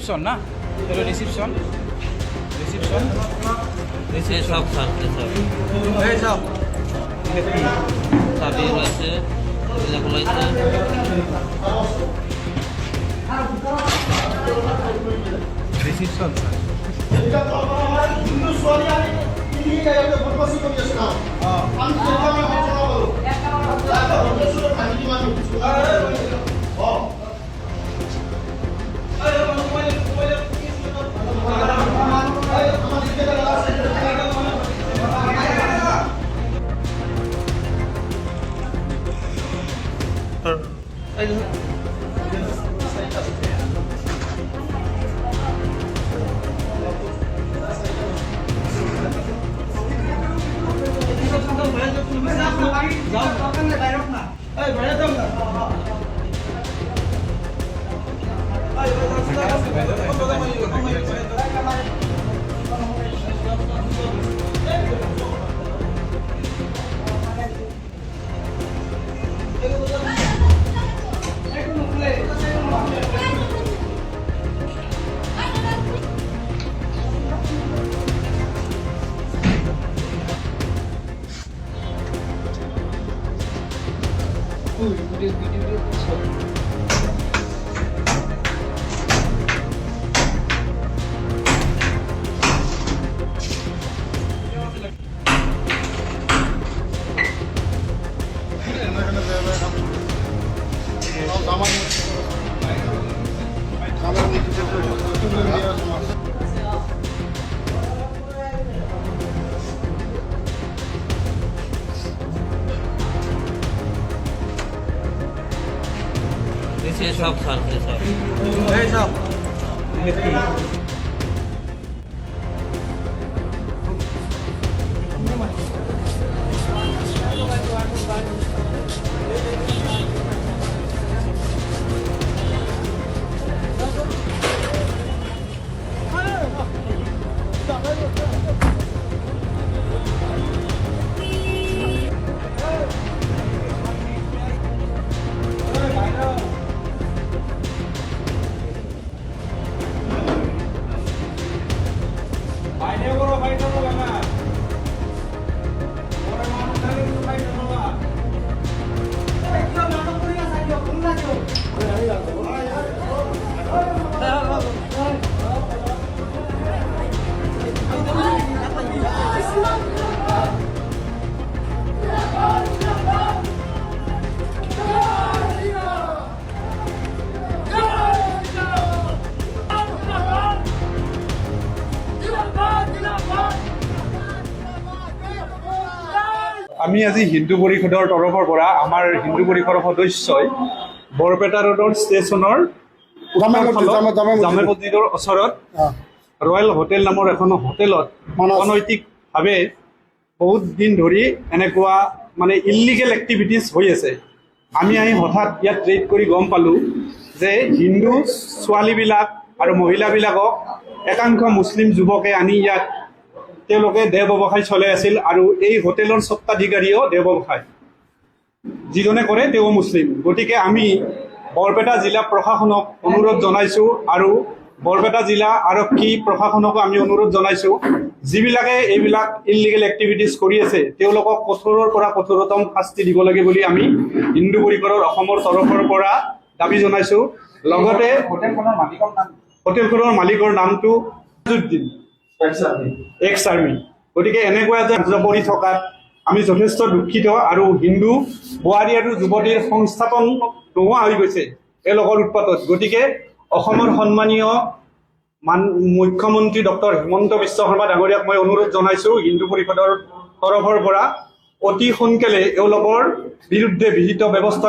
Reception না, এটা reception সব স্যার এই সব চাবি রয়েছে, এগুলো রয়েছে। রিসিপশন সব স্যার এই সব আমি আজি হিন্দু পৰিষদৰ তৰফৰ পৰা আমাৰ হিন্দু পৰিষদৰ সদস্যই বৰপেটা ৰোডৰ ষ্টেচনৰ জামে মছজিদৰ ওচৰত ৰয়েল হোটেল নামৰ এখন হোটেলত অনৈতিকভাৱে বহুত দিন ধৰি এনেকুৱা মানে ইলিগেল এক্টিভিটিজ হৈ আছে। আমি আহি হঠাৎ ইয়াত ৰেড কৰি গম পালোঁ যে হিন্দু ছোৱালীবিলাক আৰু মহিলাবিলাকক একাংশ মুছলিম যুৱকে আনি ইয়াত তেওঁলোকে দেহ ব্যৱসায় চলাই আছিল আৰু এই হোটেলৰ স্বত্বাধিকাৰীও দেহ ব্যৱসায় যিজনে কৰে তেওঁ মুছলিম। গতিকে আমি বৰপেটা জিলা প্ৰশাসনক অনুৰোধ জনাইছোঁ আৰু বৰপেটা জিলা আৰক্ষী প্ৰশাসনকো আমি অনুৰোধ জনাইছোঁ, যিবিলাকে এইবিলাক ইলিগেল এক্টিভিটিজ কৰি আছে তেওঁলোকক কঠোৰৰ পৰা কঠোৰতম শাস্তি দিব লাগে বুলি আমি হিন্দু পৰিষদৰ অসমৰ তৰফৰ পৰা দাবী জনাইছোঁ। লগতে হোটেলখনৰ মালিকৰ নামটো তাজউদ্দিন এক্স আৰ্মি। গতিকে এনেকুৱা যে কৰি থকাত আমি যথেষ্ট দুখিত আৰু হিন্দু বোৱাৰী আৰু যুৱতীৰ সংস্থাপন নোহোৱা হৈ গৈছে এওঁলোকৰ উৎপাতত। গতিকে অসমৰ সন্মানীয় মুখ্যমন্ত্ৰী ডক্টৰ হিমন্ত বিশ্ব শৰ্মা ডাঙৰীয়াক মই অনুৰোধ জনাইছোঁ হিন্দু পৰিষদৰ তৰফৰ পৰা অতি সোনকালে এওঁলোকৰ বিৰুদ্ধে বিহিত ব্যৱস্থা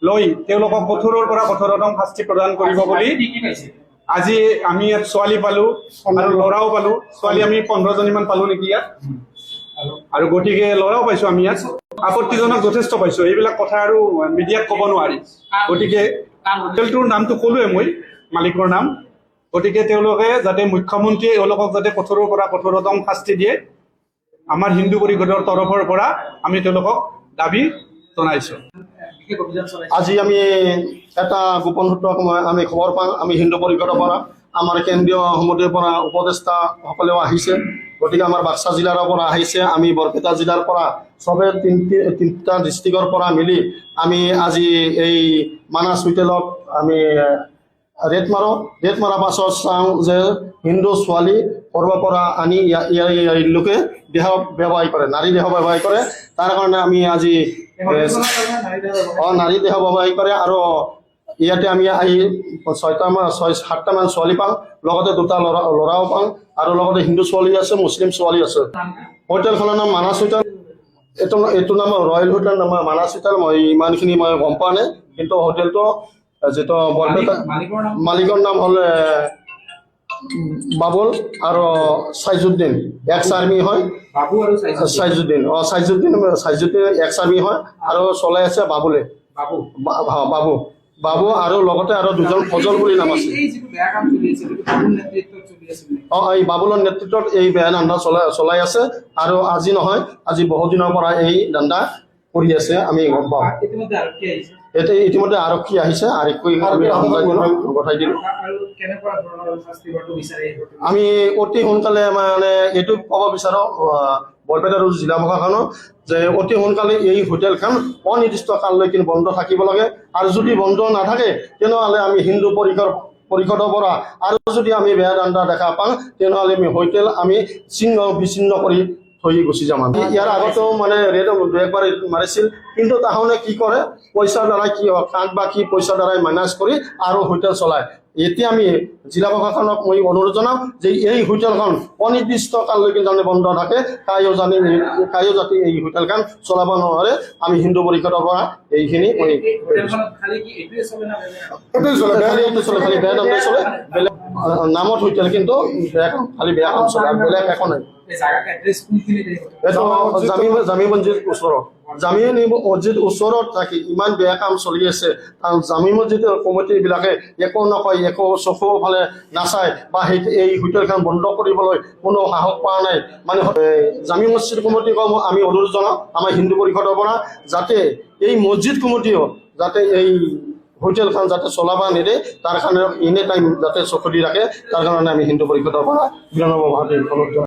লৈ তেওঁলোকক কঠোৰৰ পৰা কঠোৰতম শাস্তি প্ৰদান কৰিব বুলি। আজি আমি ইয়াত ছোৱালী পালোঁ আৰু ল'ৰাও পালোঁ। ছোৱালী আমি 15জনীমান পালোঁ নেকি ইয়াত, আৰু গতিকে ল'ৰাও পাইছোঁ আমি ইয়াত। আপত্তিজনক যথেষ্ট পাইছোঁ, এইবিলাক কথা আৰু মিডিয়াত ক'ব নোৱাৰি। গতিকে হোটেলটোৰ নামটো ক'লোৱে মই, মালিকৰ নাম। গতিকে তেওঁলোকে যাতে মুখ্যমন্ত্ৰীয়ে এওঁলোকক যাতে কঠোৰৰ পৰা কঠোৰতম শাস্তি দিয়ে, আমাৰ হিন্দু পৰিষদৰ তৰফৰ পৰা আমি তেওঁলোকক দাবী জনাইছোঁ। আজি আমি এটা গোপন সূত্ৰক আমি খবৰ পাওঁ, আমি হিন্দু পৰিষদৰ পৰা আমাৰ কেন্দ্ৰীয় সমিতিৰ পৰা উপদেষ্টাসকলেও আহিছে, গতিকে আমাৰ বাক্সা জিলাৰ পৰা আহিছে, আমি বৰপেটা জিলাৰ পৰা চবে তিনিটা ডিষ্ট্ৰিক্টৰ পৰা মিলি আমি আজি এই মানাছ হোটেলত আমি ৰেড মাৰা পাছত চাওঁ যে হিন্দু ছোৱালী সৰুৰ পৰা আনি ইয়াৰ লোকে দেহ ব্যৱসায় কৰে, নাৰী দেহ ব্যৱসায় কৰে। তাৰ কাৰণে আমি আজি নাৰী দেহ ব্যৱসায় কৰে আৰু ইয়াতে আমি আহি 6-7টামান ছোৱালী পাওঁ, লগতে 2টা ল'ৰাও পাওঁ আৰু লগতে হিন্দু ছোৱালী আছে, মুছলিম ছোৱালী আছে। হোটেলখনৰ নাম মানাছ হোটেল, এইটো নাম ৰয়েল হোটেল, নাম মানাছ হোটেল। মই ইমানখিনি মই গম পোৱা নাই, কিন্তু হোটেলটো যিটো বৰপেটা মালিকৰ নাম হ'ল বাবুল আৰু চাইজুদ্দিন, এক্স আৰ্মি হয়। চাইজুদ্দিন এক্স আৰ্মি হয় আৰু চলাই আছে বাবুলে, বাবু আৰু লগতে আৰু 2জন ফজল বুলি নাম আছে। এই বাবুলৰ নেতৃত্বত এই বেয়া ধান্দা চলাই আছে আৰু আজি নহয়, আজি বহু দিনৰ পৰা এই ধান্দা কৰি আছে, আমি গম পাওঁ। ইতিমধ্যে আৰক্ষী আহিছে, গঠাই দিলোঁ। আমি অতি সোনকালে মানে এইটো ক'ব বিচাৰোঁ বৰপেটা জিলা প্ৰশাসনক যে অতি সোনকালে এই হোটেলখন অনিৰ্দিষ্ট কাললৈকে বন্ধ থাকিব লাগে, আৰু যদি বন্ধ নাথাকে তেনেহ'লে আমি হিন্দু পৰিষদৰ পৰা আৰু যদি আমি বেয়া ধান্দা দেখা পাওঁ তেনেহ'লে আমি হোটেল আমি বিচ্ছিন্ন কৰি থৈ গুচি যাম। ইয়াৰ আগতেও মানে ৰেড একবাৰ মাৰিছিল, কিন্তু তাহলে কি কৰে, পইচাৰ দ্বাৰাই কি কাক বা কি পইচাৰ দ্বাৰাই মাইনাছ কৰি আৰু হোটেল চলায়। এতিয়া আমি জিলা প্ৰশাসনক মই অনুৰোধ জনাওঁ যে এই হোটেলখন অনিৰ্দিষ্ট কাললৈকে যাতে বন্ধ থাকে, কায়ো যাতে এই হোটেলখন চলাব নোৱাৰে। আমি হিন্দু পৰিষদৰ পৰা এইখিনি খালি বেয়া দামে চলে, বেলেগ নামত হোটেল, কিন্তু খালি বেয়া কাম চলে, বেলেগ একো নাই। জামি মছজিদ ওচৰত, জামি মছজিদ ওচৰত থাকি ইমান বেয়া কাম চলি আছে, কাৰণ জামি মছজিদ কমিটিবিলাকে একো নকয়, একো চকু ফালে নাচায় বা এই হোটেলখন বন্ধ কৰিবলৈ কোনো সাহস পোৱা নাই। মানে জামি মছজিদ কমিটিক আমি অনুৰোধ জনাওঁ আমাৰ হিন্দু পৰিষদৰ পৰা যাতে এই মছজিদ কমিটিও যাতে এই হোটেলখন যাতে চলাব নিদিয়ে, তাৰ কাৰণে এনি টাইম যাতে চকু দি ৰাখে, তাৰ কাৰণে আমি হিন্দু পৰিষদৰ পৰা বিনম্ৰভাৱে অনুৰোধ জনাওঁ।